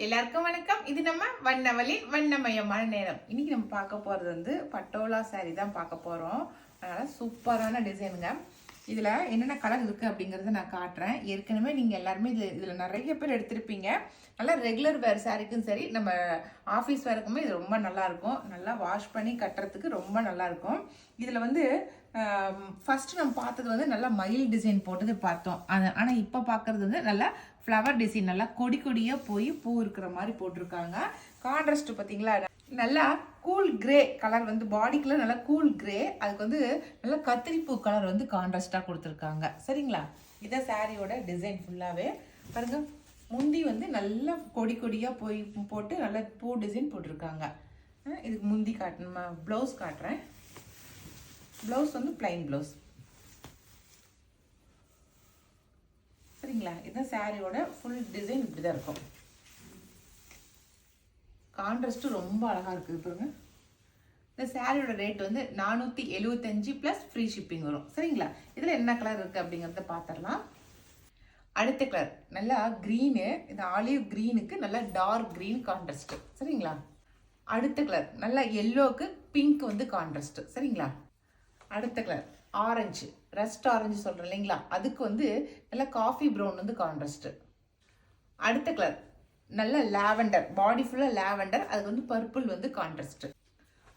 எல்லாருக்கும் வணக்கம். இது நம்ம வண்ணவலின் வண்ணமயமான நேரம். இன்னைக்கு நம்ம பார்க்க போறது வந்து பட்டோலா சாரி தான் பார்க்க போறோம். அதனால சூப்பரான டிசைனுங்க. இதுல என்னென்ன கலர் இருக்கு அப்படிங்கறத நான் காட்டுறேன். ஏற்கனவே நீங்க எல்லாருமே இதுல நிறைய பேர் எடுத்திருப்பீங்க. நல்லா ரெகுலர் வேர் சாரிக்கும் சரி, நம்ம ஆஃபீஸ் வேருக்குமே இது ரொம்ப நல்லா இருக்கும். நல்லா வாஷ் பண்ணி கட்டுறதுக்கு ரொம்ப நல்லா இருக்கும். இதுல வந்து ஃபர்ஸ்ட் நம்ம பார்த்தது வந்து நல்லா மயில் டிசைன் போட்டது பார்த்தோம். ஆனால் இப்போ பார்க்கறது வந்து நல்லா ஃப்ளவர் டிசைன், நல்லா கொடி கொடியாக போய் பூ இருக்கிற மாதிரி போட்டிருக்காங்க. கான்ட்ராஸ்ட் பார்த்தீங்களா, நல்லா கூல் கிரே கலர் வந்து பாடி கலர் நல்லா கூல் கிரே, அதுக்கு வந்து நல்லா கத்திரிப்பூ கலர் வந்து கான்ட்ராஸ்டாக கொடுத்துருக்காங்க. சரிங்களா, இதான் சாரியோட டிசைன் ஃபுல்லாகவே பாருங்க. முந்தி வந்து நல்லா கொடி கொடியாக போய் போட்டு நல்லா பூ டிசைன் போட்டிருக்காங்க. இதுக்கு முந்தி காட்டணும், ப்ளவுஸ் காட்டுறேன். ப்ளவுஸ் வந்து பிளைன் ப்ளவுஸ். சரிங்களா, இதுதான் சாரியோட ஃபுல் டிசைன். இப்படி தான் இருக்கும். கான்ட்ராஸ்ட்டு ரொம்ப அழகாக இருக்குது பாருங்க. இந்த சாரியோட ரேட் வந்து 475 ப்ளஸ் ஃப்ரீ ஷிப்பிங் வரும். சரிங்களா, இதில் என்ன கலர் இருக்குது அப்படிங்கிறத பார்த்துடலாம். அடுத்த கலர் நல்லா க்ரீனு, இந்த ஆலிவ் க்ரீனுக்கு நல்லா டார்க் க்ரீன் கான்ட்ராஸ்ட். சரிங்களா, அடுத்த கலர் நல்லா எல்லோவுக்கு பிங்க் வந்து கான்ட்ராஸ்ட். சரிங்களா, அடுத்த கலர் ஆரஞ்சு, ரஸ்ட் ஆரஞ்சு சொல்கிறேன் இல்லைங்களா, அதுக்கு வந்து நல்லா காஃபி ப்ரௌன் வந்து கான்ட்ராஸ்ட். அடுத்த கலர் நல்ல லாவெண்டர், பாடி ஃபுல்லாக லாவெண்டர், அதுக்கு வந்து பர்பிள் வந்து கான்ட்ராஸ்ட்.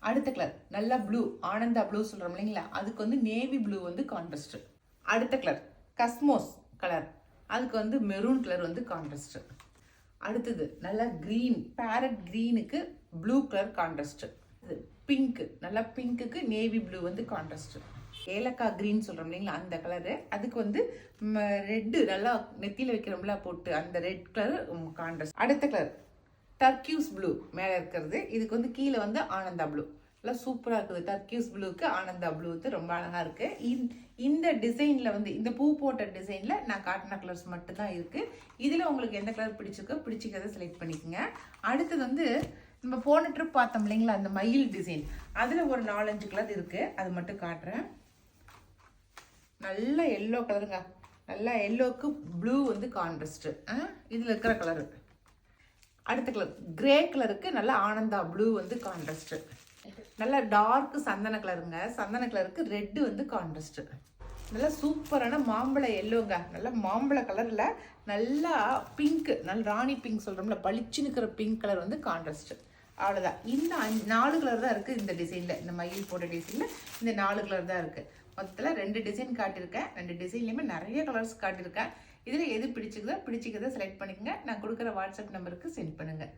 அடுத்த கலர் நல்லா ப்ளூ, ஆனந்தா ப்ளூ சொல்கிறோம் இல்லைங்களா, அதுக்கு வந்து நேவி ப்ளூ வந்து கான்ட்ராஸ்ட். அடுத்த கலர் கஸ்மோஸ் கலர், அதுக்கு வந்து மெரூன் கலர் வந்து கான்ட்ராஸ்ட். அடுத்தது நல்லா க்ரீன், பேரட் க்ரீனுக்கு ப்ளூ கலர் கான்ட்ராஸ்ட். இது பிங்க், நல்லா பிங்க்குக்கு நேவி ப்ளூ வந்து கான்ட்ராஸ்ட். ஏலக்காய் க்ரீன் சொல்கிறோம் இல்லைங்களா, அந்த கலரு, அதுக்கு வந்து ரெட்டு நல்லா நெத்தியில் வைக்கிறோம்ல போட்டு அந்த ரெட் கலர் கான்ட்ராஸ்ட். அடுத்த கலர் டர்க்யூஸ் ப்ளூ மேலே இருக்கிறது, இதுக்கு வந்து கீழே வந்து ஆனந்தா ப்ளூ. எல்லாம் சூப்பராக இருக்குது. டர்க்யூஸ் ப்ளூக்கு ஆனந்தா ப்ளூ வந்து ரொம்ப அழகாக இருக்குது. இந்த டிசைனில் வந்து இந்த பூ போட்ட டிசைனில் நான் காட்டின கலர்ஸ் மட்டும்தான் இருக்குது. இதில் உங்களுக்கு எந்த கலர் பிடிச்சிக்கிறத செலக்ட் பண்ணிக்கோங்க. அடுத்தது வந்து நம்ம போன ட்ரிப் பார்த்தோம் இல்லைங்களா, அந்த மயில் டிசைன், அதில் ஒரு 4-5 கலர் இருக்குது. அது மட்டும் காட்டுறேன். நல்ல எல்லோ கலருங்க, நல்லா எல்லோவுக்கு ப்ளூ வந்து கான்ட்ராஸ்ட். இதில் இருக்கிற கலரு. அடுத்த கலர் கிரே கலருக்கு நல்லா ஆனந்தா ப்ளூ வந்து கான்ட்ராஸ்ட். நல்லா டார்க் சந்தன கலருங்க, சந்தன கலருக்கு ரெட்டு வந்து கான்ட்ராஸ்ட். நல்லா சூப்பரான மாம்பழ எல்லோங்க, நல்லா மாம்பழ கலரில் நல்லா பிங்க், நல்ல ராணி பிங்க் சொல்கிறோம்ல, பளிச்சுன்னு இருக்கிற பிங்க் கலர் வந்து கான்ட்ராஸ்ட். அவ்வளோதான். இந்த 4 கலர் தான் இருக்குது இந்த டிசைனில். இந்த மயில் போட்ட டிசைனில் இந்த 4 கலர் தான் இருக்குது. மொத்தத்தில் 2 டிசைன் காட்டியிருக்கேன். 2 டிசைன்லேயுமே நிறைய கலர்ஸ் காட்டியிருக்கேன். இதில் எது பிடிச்சிக்கிறதோ செலக்ட் பண்ணிக்கோங்க. நான் கொடுக்குற வாட்ஸ்அப் நம்பருக்கு சென்ட் பண்ணுங்கள்.